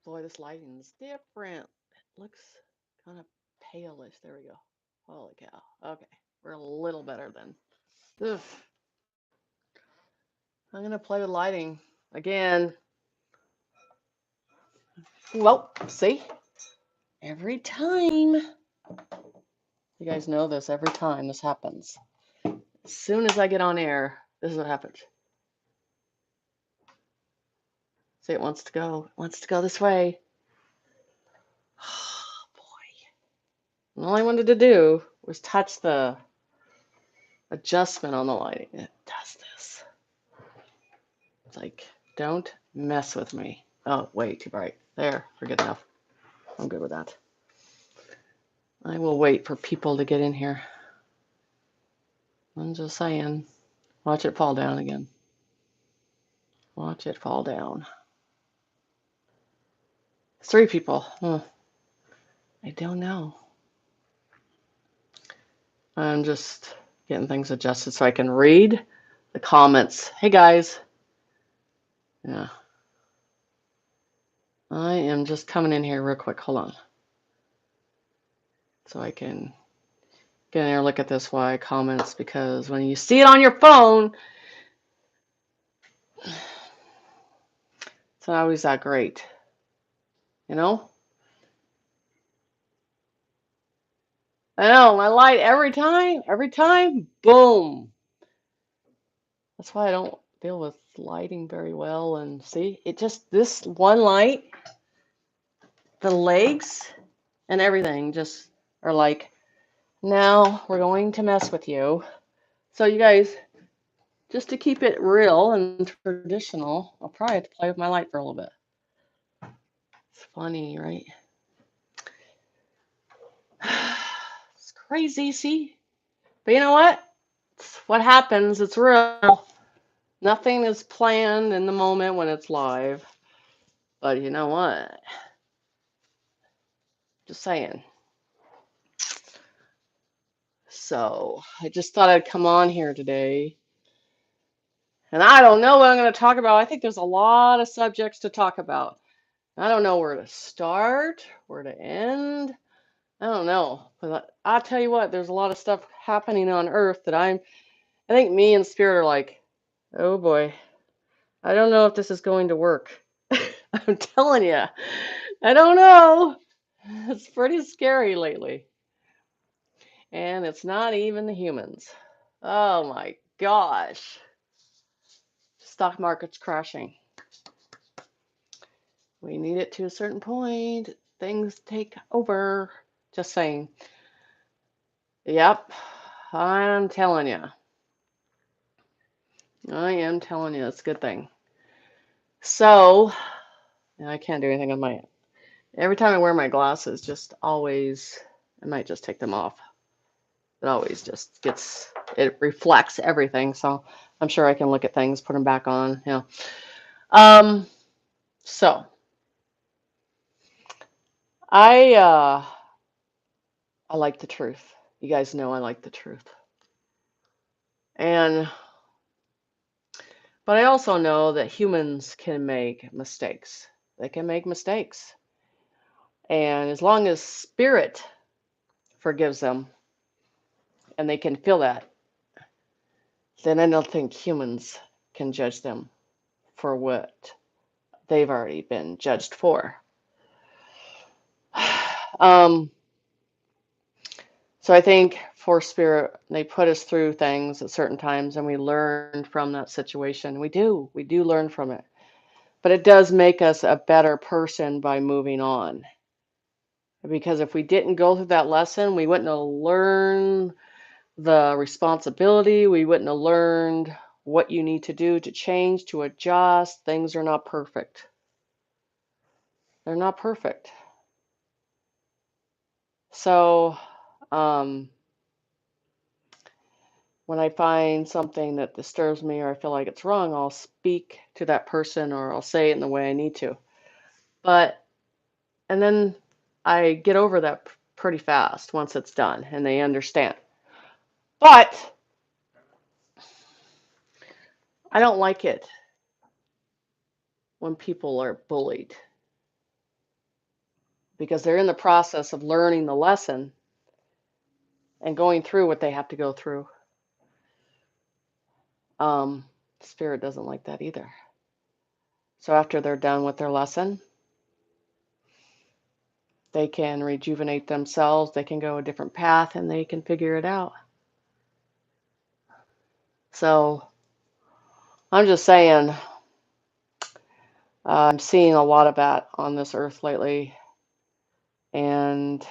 Boy, this lighting's different. It looks kind of palish. There we go. Holy cow. Okay, we're a little better then. Ugh. I'm gonna play with lighting again. Well, see, every time. You guys know this. Every time this happens. As soon as I get on air, this is what happens. See, it wants to go. It wants to go this way. Oh, boy. And all I wanted to do was touch the adjustment on the lighting. It does this. It's like, don't mess with me. Oh, way too bright. There, forget enough. I'm good with that. I will wait for people to get in here. I'm just saying. Watch it fall down again. Watch it fall down. 3 people. I don't know. I'm just getting things adjusted so I can read the comments. Hey guys. Yeah. I am just coming in here real quick. Hold on. So I can get in here and look at this while I comments, because when you see it on your phone, it's not always that great. You know? I know, my light every time, boom. That's why I don't deal with lighting very well. And see, it just, this one light, the legs and everything just are like, now we're going to mess with you. So you guys, just to keep it real and traditional, I'll probably have to play with my light for a little bit. It's funny, right? It's crazy, see? But you know what? It's what happens. It's real. Nothing is planned in the moment when it's live. But you know what? Just saying. So I just thought I'd come on here today. And I don't know what I'm going to talk about. I think there's a lot of subjects to talk about. I don't know where to start, where to end. I don't know. But I'll tell you what, there's a lot of stuff happening on Earth that I think me and Spirit are like, oh boy, I don't know if this is going to work. I'm telling you, I don't know. It's pretty scary lately. And it's not even the humans. Oh my gosh. Stock market's crashing. We need it to a certain point. Things take over. Just saying. Yep. I'm telling you. I am telling you. It's a good thing. So, I can't do anything on my. Every time I wear my glasses, just always, I might just take them off. It always just gets, it reflects everything. So I'm sure I can look at things, put them back on. Yeah. Um, so I I like the truth. You guys know I like the truth. And but I also know that humans can make mistakes. They can make mistakes. And as long as spirit forgives them and they can feel that, then I don't think humans can judge them for what they've already been judged for. Um, so I think for spirit, they put us through things at certain times and we learn from that situation. We do learn from it. But it does make us a better person by moving on. Because if we didn't go through that lesson, we wouldn't have learned the responsibility. We wouldn't have learned what you need to do to change, to adjust. Things are not perfect. They're not perfect. So, um, when I find something that disturbs me or I feel like it's wrong, I'll speak to that person or I'll say it in the way I need to. But, and then I get over that pretty fast once it's done and they understand. But I don't like it when people are bullied. because they're in the process of learning the lesson and going through what they have to go through. Spirit doesn't like that either. So after they're done with their lesson, they can rejuvenate themselves, they can go a different path, and they can figure it out. So I'm just saying, I'm seeing a lot of that on this earth lately, and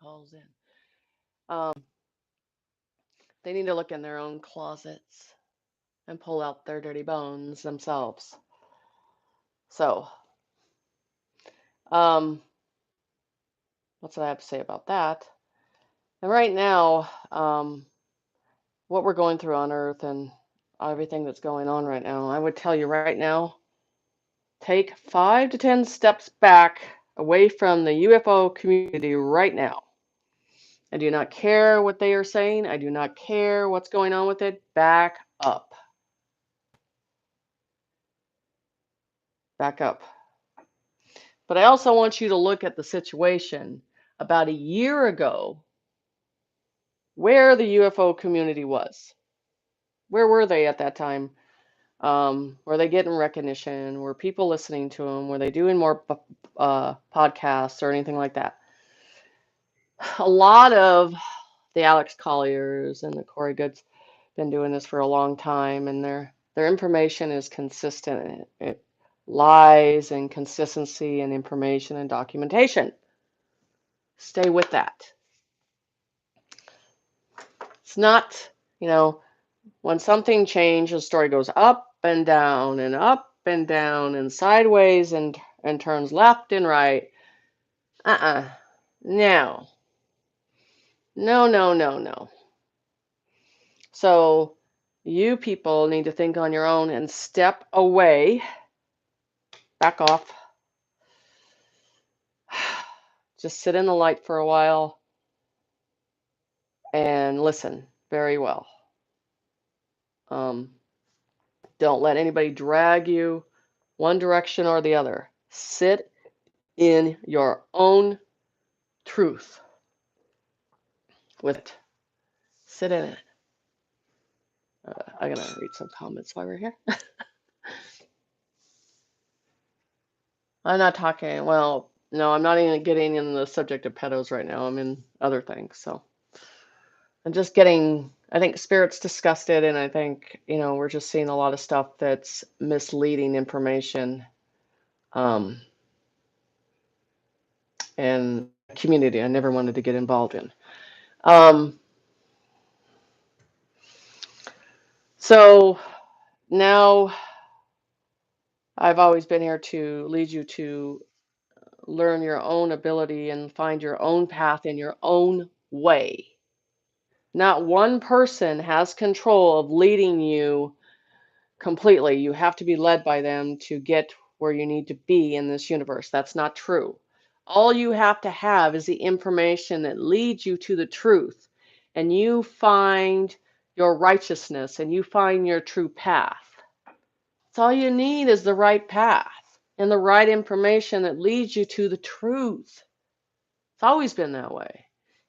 calls in. They need to look in their own closets and pull out their dirty bones themselves. So, what's what I have to say about that? And right now, what we're going through on Earth and everything that's going on right now, I would tell you right now, take 5 to 10 steps back away from the UFO community right now. I do not care what they are saying. I do not care what's going on with it. Back up. Back up. But I also want you to look at the situation about a year ago where the UFO community was. Where were they at that time? Were they getting recognition? Were people listening to them? Were they doing more podcasts or anything like that? A lot of the Alex Colliers and the Corey Goods been doing this for a long time, and their information is consistent. It lies and consistency and information and documentation. Stay with that. It's not, when something changes, the story goes up and down and up and down and sideways and turns left and right. No. No, no, no, no. So you people need to think on your own and step away. Back off. Just sit in the light for a while and listen very well. Don't let anybody drag you one direction or the other. Sit in your own truth with it. Sit in it. I'm going to read some comments while we're here. I'm not talking, well, no, I'm not even getting in the subject of pedos right now. I'm in other things. So I'm just getting, I think Spirit's disgusted, and I think, we're just seeing a lot of stuff that's misleading information. And community I never wanted to get involved in. So now I've always been here to lead you to learn your own ability and find your own path in your own way. Not one person has control of leading you completely. You have to be led by them to get where you need to be in this universe. That's not true. All you have to have is the information that leads you to the truth, and you find your righteousness and you find your true path. That's all you need, is the right path and the right information that leads you to the truth. It's always been that way.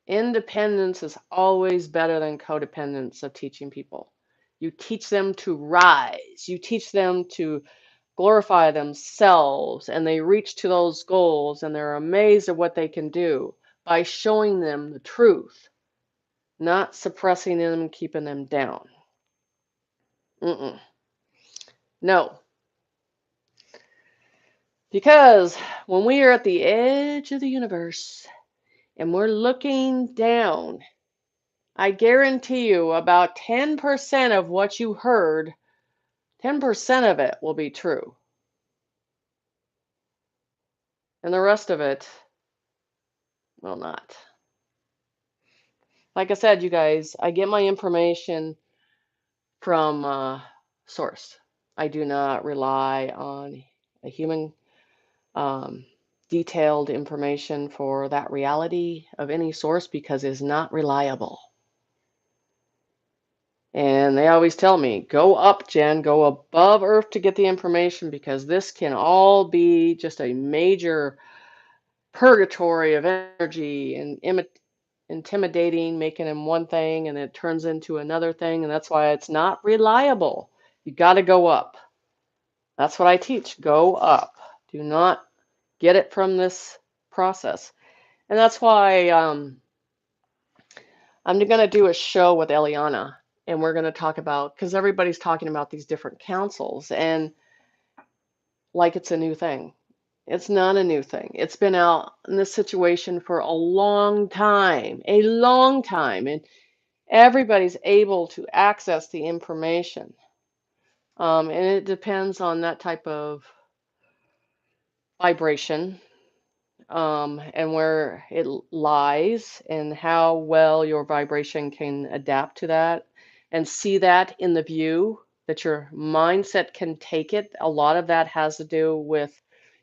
Independence is always better than codependence of teaching people. You teach them to rise. You teach them to glorify themselves, and they reach to those goals, and they're amazed at what they can do by showing them the truth, not suppressing them and keeping them down. No. Because when we are at the edge of the universe and we're looking down, I guarantee you about 10% of what you heard, 10% of it will be true. And the rest of it will not. Like I said, you guys, I get my information from source. I do not rely on a human detailed information for that reality of any source, because it is not reliable. And they always tell me, go up, Jen, go above Earth to get the information, because this can all be just a major purgatory of energy and intimidating, making them one thing and it turns into another thing. And that's why it's not reliable. You got to go up. That's what I teach. Go up. Do not get it from this process. And that's why I'm going to do a show with Eliana and we're going to talk about, because everybody's talking about these different councils and like it's a new thing. It's not a new thing. It's been out in this situation for a long time, and everybody's able to access the information. And it depends on that type of vibration, and where it lies, and how well your vibration can adapt to that, and see that in the view that your mindset can take it. A lot of that has to do with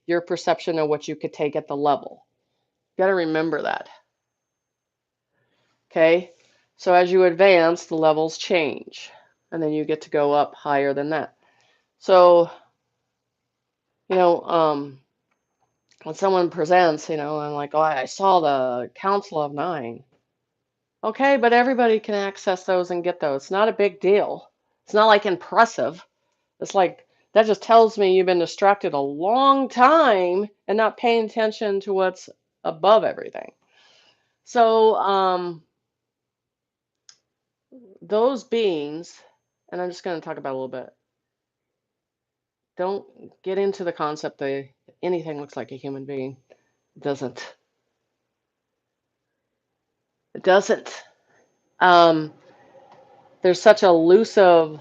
your perception of what you could take at the level. You got to remember that. Okay. So as you advance, the levels change, and then you get to go up higher than that. So, you know, when someone presents, I'm like, oh, I saw the Council of Nine. Okay, but everybody can access those and get those. It's not a big deal. It's not like impressive. It's like that just tells me you've been distracted a long time and not paying attention to what's above everything. So, those beings, and I'm just going to talk about a little bit, don't get into the concept that anything looks like a human being. It doesn't. It doesn't. Um, there's such a elusive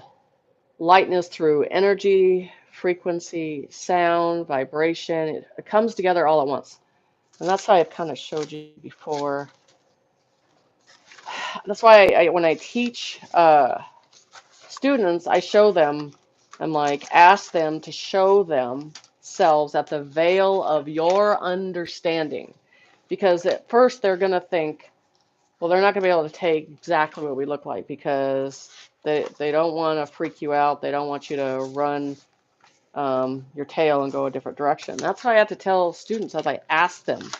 lightness through energy, frequency, sound, vibration. It comes together all at once. And that's how I've kind of showed you before. That's why when I teach students, I show them, I'm like, ask them to show themselves at the veil of your understanding. Because at first they're going to think, well, they're not going to be able to take exactly what we look like because they don't want to freak you out. They don't want you to run your tail and go a different direction. That's why I have to tell students as I ask them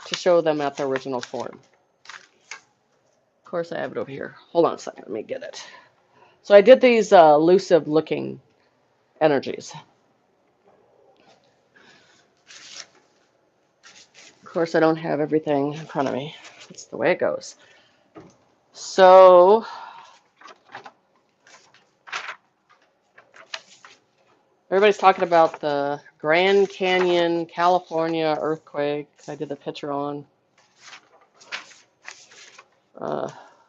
to show them at the original form. Of course, I have it over here. Hold on a second. Let me get it. So I did these elusive looking energies. Of course, I don't have everything in front of me. That's the way it goes. So everybody's talking about the Grand Canyon, California earthquake. I did the picture on.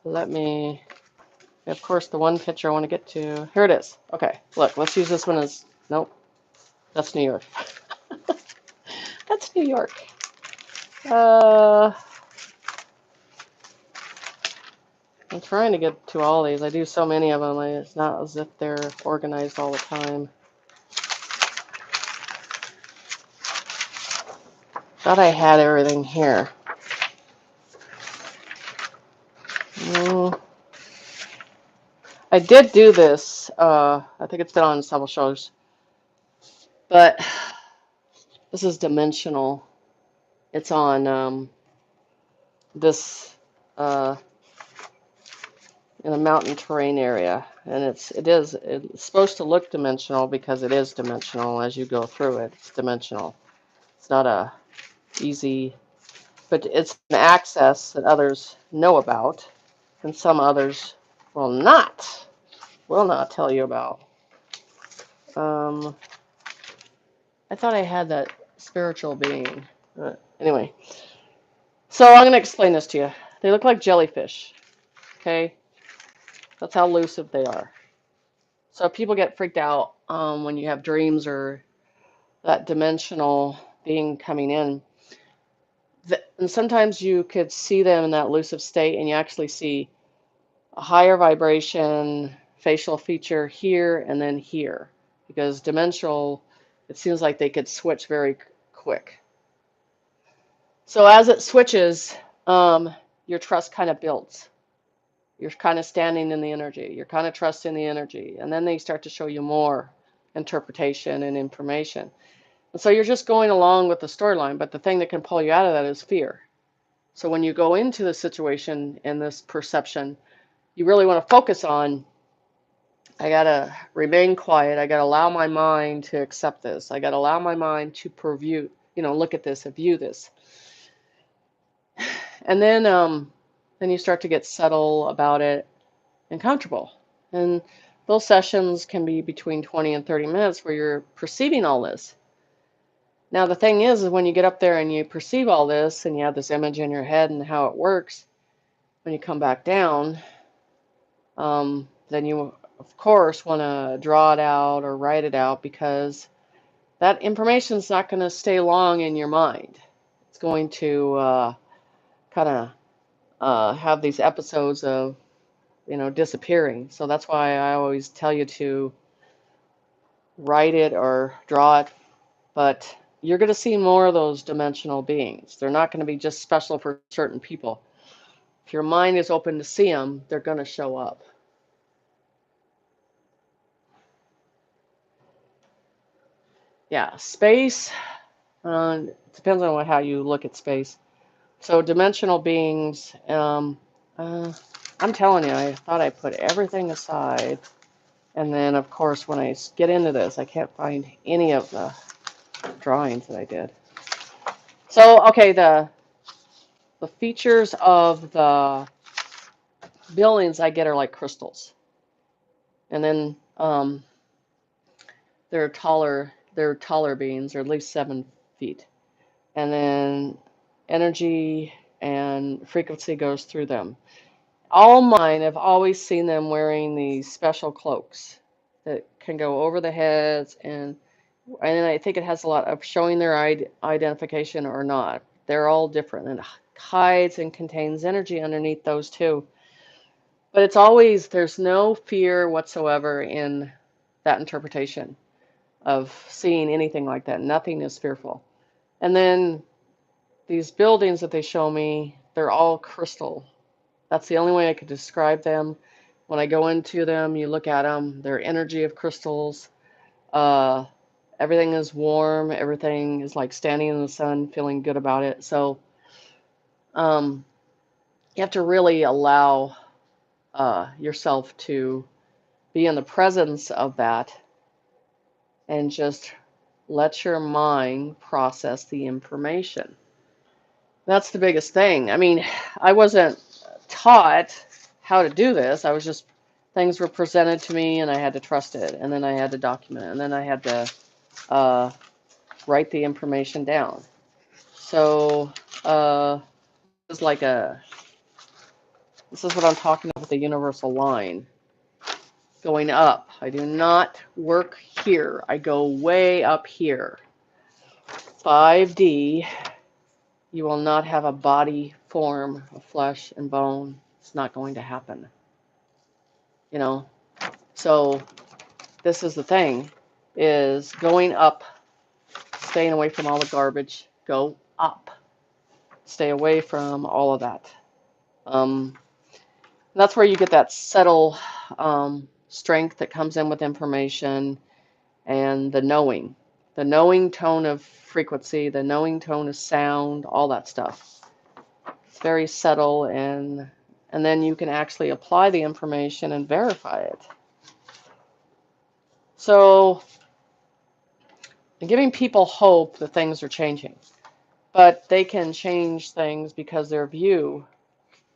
Let me, of course, the one picture I want to get to. Here it is. Okay, look, let's use this one as, nope, that's New York. That's New York. I'm trying to get to all these. I do so many of them. It's not as if they're organized all the time. Thought I had everything here. I did do this. I think it's been on several shows. But this is dimensional. It's on this in a mountain terrain area, and it's supposed to look dimensional because it is dimensional as you go through it. It's dimensional. It's not a easy, but it's an access that others know about, and some others will not tell you about. I thought I had that spiritual being. Anyway, so I'm going to explain this to you. They look like jellyfish. Okay, that's how elusive they are. So people get freaked out when you have dreams or that dimensional being coming in. And sometimes you could see them in that elusive state, and you actually see a higher vibration facial feature here and then here, because dimensional, it seems like they could switch very quick. So as it switches, your trust kind of builds. You're kind of standing in the energy. You're kind of trusting the energy. And then they start to show you more interpretation and information. So you're just going along with the storyline, but the thing that can pull you out of that is fear. So when you go into the situation in this perception, you really want to focus on, I gotta remain quiet. I gotta allow my mind to accept this. I gotta allow my mind to preview, look at this and view this. And then you start to get subtle about it and comfortable. And those sessions can be between 20 and 30 minutes where you're perceiving all this. Now, the thing is when you get up there and you perceive all this and you have this image in your head and how it works, when you come back down, then you, of course, want to draw it out or write it out because that information is not going to stay long in your mind. It's going to kind of have these episodes of, disappearing. So that's why I always tell you to write it or draw it. But you're going to see more of those dimensional beings. They're not going to be just special for certain people. If your mind is open to see them, they're going to show up. Yeah, space, depends on how you look at space. So dimensional beings, I'm telling you, I thought I put everything aside. And then, of course, when I get into this, I can't find any of the drawings that I did. So, okay, the features of the buildings I get are like crystals. And then they're taller beings, or at least 7 feet. And then energy and frequency goes through them. All mine, I've always seen them wearing these special cloaks that can go over the heads, and I think it has a lot of showing their identification or not. They're all different, and it hides and contains energy underneath those too. But there's no fear whatsoever in that interpretation of seeing anything like that. Nothing is fearful. And then these buildings that they show me, they're all crystal. That's the only way I could describe them. When I go into them, you look at them, they're energy of crystals. Uh, Everything is warm. Everything is like standing in the sun, feeling good about it. So um, you have to really allow yourself to be in the presence of that and just let your mind process the information. That's the biggest thing. I mean, I wasn't taught how to do this. Things were presented to me and I had to trust it. And then I had to document it. And then I had to uh, write the information down. So uh, this is like this is what I'm talking about with the universal line going up. I do not work here. I go way up here. 5D, you will not have a body form of flesh and bone. It's not going to happen. You know, so this is the thing, is going up, staying away from all the garbage. Go up. Stay away from all of that. That's where you get that subtle strength that comes in with information and the knowing tone of frequency, the knowing tone of sound, all that stuff. It's very subtle, and then you can actually apply the information and verify it. So giving people hope that things are changing, but they can change things because their view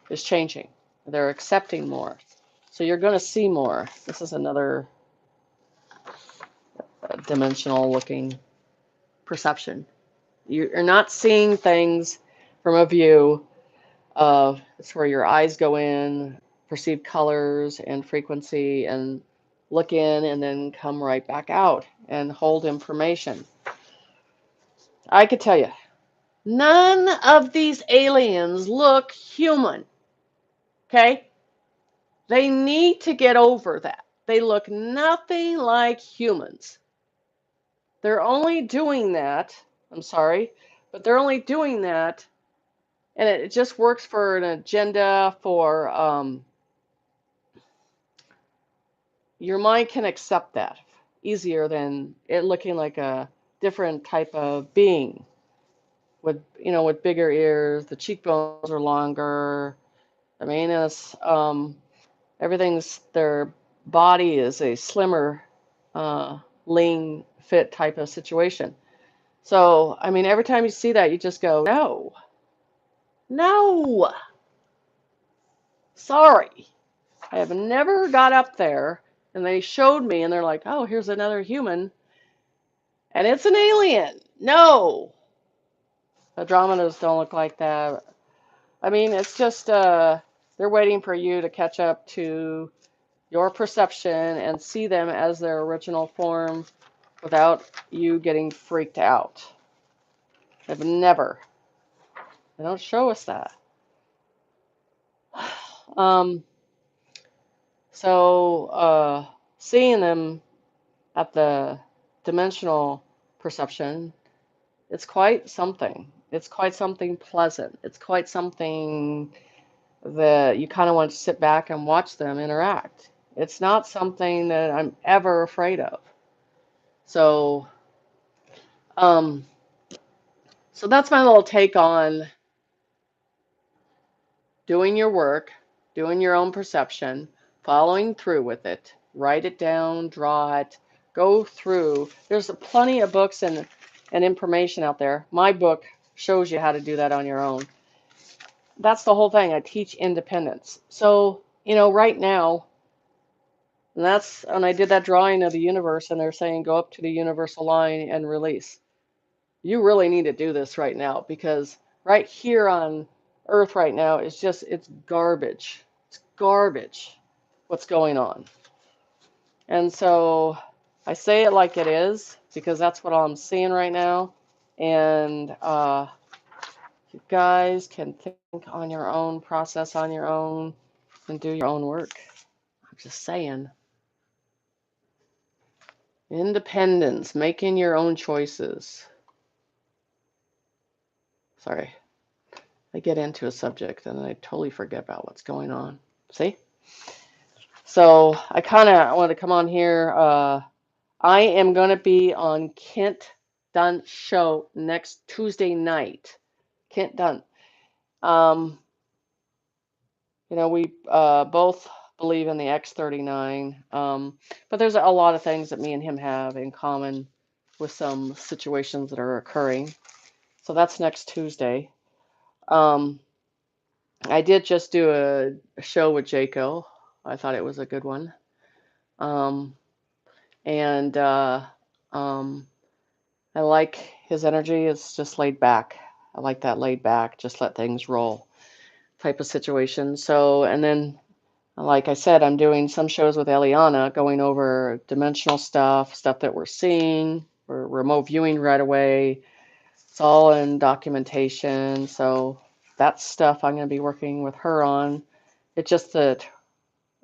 is changing. They're accepting more. So you're going to see more. This is another dimensional looking perception. You're not seeing things from a view of it's where your eyes go in, perceive colors and frequency, and look in and then come right back out and hold information. I could tell you, none of these aliens look human. Okay? They need to get over that. They look nothing like humans. They're only doing that, I'm sorry, but they're only doing that, and it just works for an agenda for your mind can accept that easier than it looking like a different type of being with, with bigger ears. The cheekbones are longer. I mean, everything's their body is a slimmer, uh, lean, fit type of situation. So, I mean, every time you see that, you just go, no, no, sorry. I have never got up there. And they showed me, and they're like, oh, here's another human, and it's an alien. No, Andromedas don't look like that. I mean, it's just they're waiting for you to catch up to your perception and see them as their original form without you getting freaked out. They've never. They don't show us that. Um, so seeing them at the dimensional perception, it's quite something. It's quite something pleasant. It's quite something that you kind of want to sit back and watch them interact. It's not something that I'm ever afraid of. So, um, so that's my little take on doing your work, doing your own perception, following through with it. Write it down, draw it, go through. There's plenty of books and information out there. My book shows you how to do that on your own. That's the whole thing. I teach independence. So, right now, and that's, and I did that drawing of the universe, and they're saying go up to the universal line and release. You really need to do this right now because right here on Earth right now is just, it's garbage. It's garbage what's going on. And so I say it like it is because that's what I'm seeing right now. And you guys can think on your own, process on your own, and do your own work. I'm just saying. Independence, making your own choices. Sorry, I get into a subject and I totally forget about what's going on. See? So I kind of want to come on here. I am going to be on Kent Dunn's show next Tuesday night. Kent Dunn. Um, we both believe in the X-39, but there's a lot of things that me and him have in common with some situations that are occurring. So that's next Tuesday. Um, I did just do a show with Jaco. I thought it was a good one. Um, and um, I like his energy. It's just laid back. I like that laid back, just let things roll type of situation. So, and then, like I said, I'm doing some shows with Eliana going over dimensional stuff, stuff that we're seeing. We're remote viewing right away. It's all in documentation. So that's stuff I'm going to be working with her on. It's just that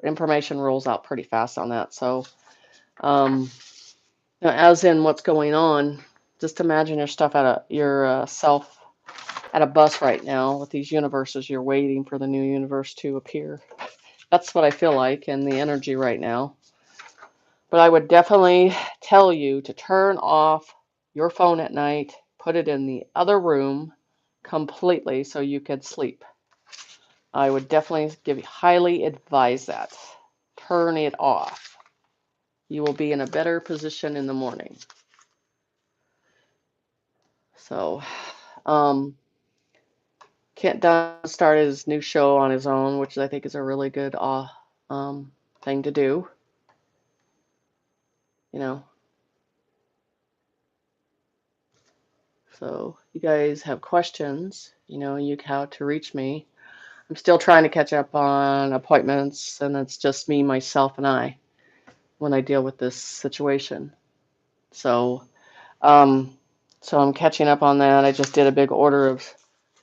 information rolls out pretty fast on that. So, as in what's going on, just imagine your stuff at yourself at a bus right now with these universes. You're waiting for the new universe to appear. That's what I feel like and the energy right now. But I would definitely tell you to turn off your phone at night, put it in the other room completely so you could sleep. I would definitely highly advise that. Turn it off. You will be in a better position in the morning. So, Kent Dunn started his new show on his own, which I think is a really good thing to do. You know, so you guys have questions, you how to reach me. I'm still trying to catch up on appointments, and it's just me, myself, and I when I deal with this situation. So, um, so I'm catching up on that. I just did a big order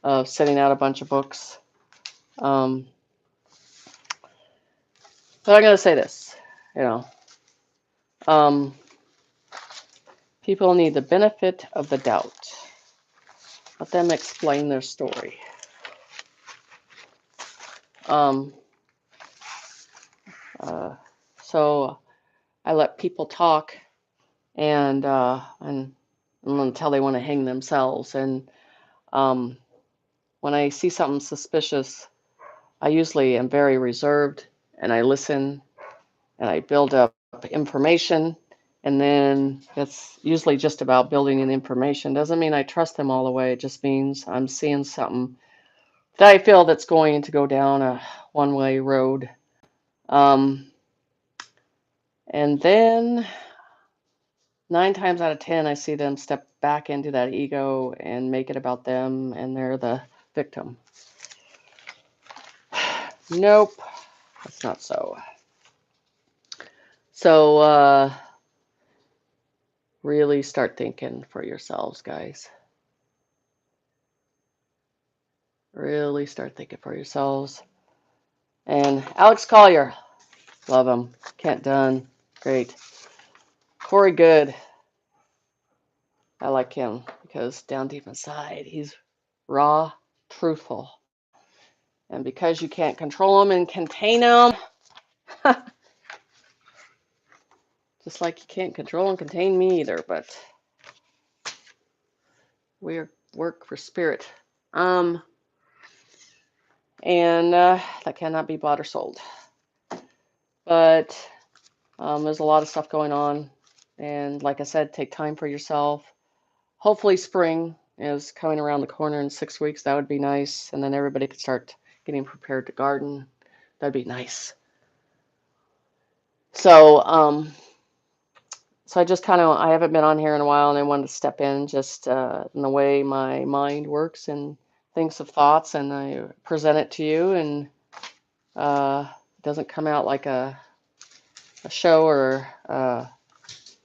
of sending out a bunch of books. Um, but I'm gonna say this, you know, um, people need the benefit of the doubt. Let them explain their story. Um, uh, so I let people talk, and until they want to hang themselves. And um, when I see something suspicious, I usually am very reserved and I listen and I build up information. And then it's usually just about building in information. Doesn't mean I trust them all the way. It just means I'm seeing something that I feel that's going to go down a one-way road. Um, and then 9 times out of 10, I see them step back into that ego and make it about them, and they're the victim. Nope, that's not so. So, really start thinking for yourselves, guys. Really start thinking for yourselves. And Alex Collier, love him. Kent Dunn, great. Corey Good, I like him because down deep inside, he's raw, truthful. And because you can't control him and contain him, just like you can't control and contain me either, but we work for spirit. And that cannot be bought or sold. But there's a lot of stuff going on. And like I said, take time for yourself. Hopefully spring is coming around the corner in 6 weeks. That would be nice. And then everybody could start getting prepared to garden. That'd be nice. So, so I just I haven't been on here in a while, and I wanted to step in just in the way my mind works and thinks of thoughts, and I present it to you, and it doesn't come out like a show or a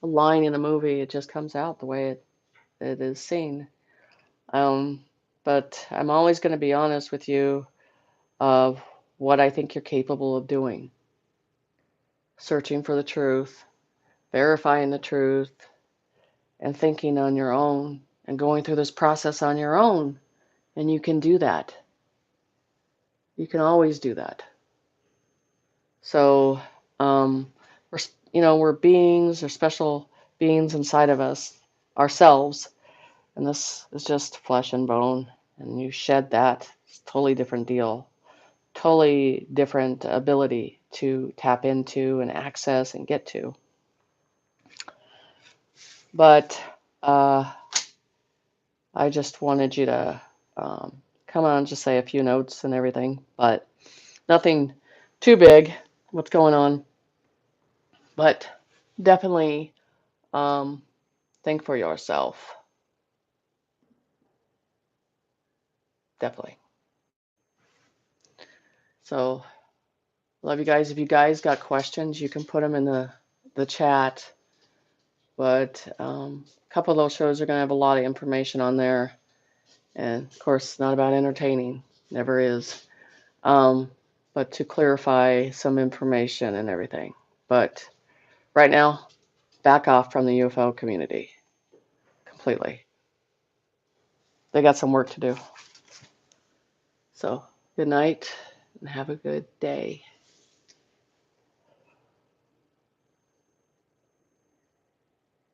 line in a movie. It just comes out the way it is seen. But I'm always going to be honest with you of what I think you're capable of doing. Searching for the truth, verifying the truth, and thinking on your own and going through this process on your own. And you can do that. You can always do that. So, we're, we're beings, or special beings inside of us, ourselves. And this is just flesh and bone. And you shed that. It's a totally different deal. Totally different ability to tap into and access and get to. But I just wanted you to come on, just say a few notes and everything, but nothing too big. What's going on? But definitely think for yourself. Definitely. So, love you guys. If you guys got questions, you can put them in the chat. But a couple of those shows are going to have a lot of information on there. And of course, it's not about entertaining. Never is. But to clarify some information and everything. But right now, back off from the UFO community completely. They got some work to do. So, good night and have a good day.